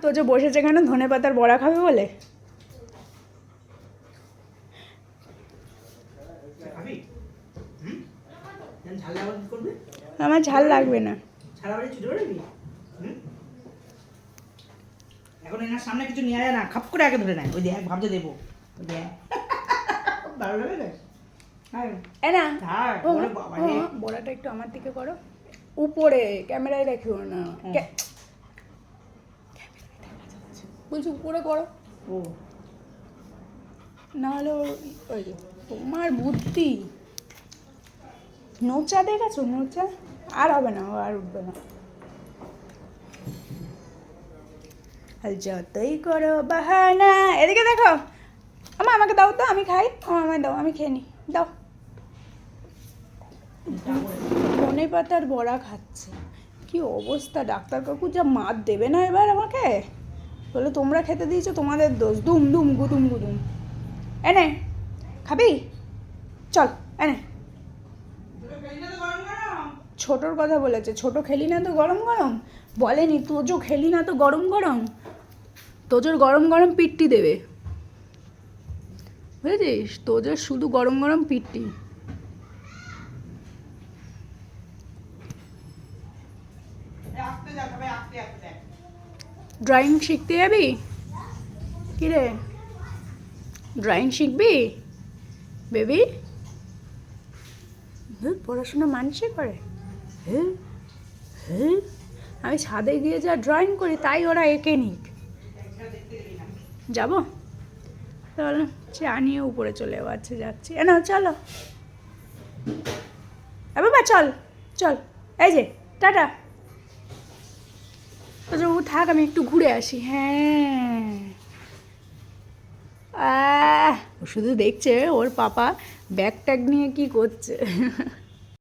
তো যে বসেছে কেন ধনে পাতার বড়া খাবে বলে? আমার ঝাল লাগবে না। এখন এনার সামনে কিছু নিয়ে আয় না, খাপ করে আগে ধরে নেয়। ওই দেখ ভাবতে দেবো, ভালো লাগে না? বড়াটা একটু আমার দিকে করো, উপরে ক্যামেরায় রাখিও না, বলছি উপরে করো। ও নাহলে ওই যে তোমার বুদ্ধি, নোচা দেখেছো? নোচা আর হবে না, ও আর উঠবে না। আর যতই করো বাহানা, এদিকে দেখো, আমাকে দাও তো, আমি খাই, আমায় দাও, আমি খেয়ে নিই, দাও। ধনে পাতার বড়া খাচ্ছে, কি অবস্থা! ডাক্তার কাকু যা মার দেবে না এবার আমাকে, বলে তোমরা খেতে দিয়েছো, তোমাদের দোষ, দুম দুম গুদুম গুদুম। এনে খাবি? চল এনে। ছোটোর কথা বলেছে, ছোটো খেলি না তো গরম গরম, বলেনি তোজো খেলি না তো গরম গরম, তোজোর গরম গরম পিট্টি দেবে, বুঝেছিস? তোজোর শুধু গরম গরম পিট্টি। ড্রয়িং শিখতে যাবি? কিরে, ড্রয়িং শিখবি বেবি? পড়াশোনা মানুষই করে। হ্যাঁ হ্যাঁ, আমি ছাদে গিয়ে যা ড্রয়িং করি তাই ওরা এঁকে নিক। যাবো তাহলে, চা নিয়ে উপরে চলে যাচ্ছে, যাচ্ছি। না চলো বাবা, চল চল, এই যে টাটা। ও থাক, আমি একটু ঘুরে আসি। হ্যাঁ, ও শুধু দেখছে ওর পাপা ব্যাগ ট্যাগ নিয়ে কি করছে।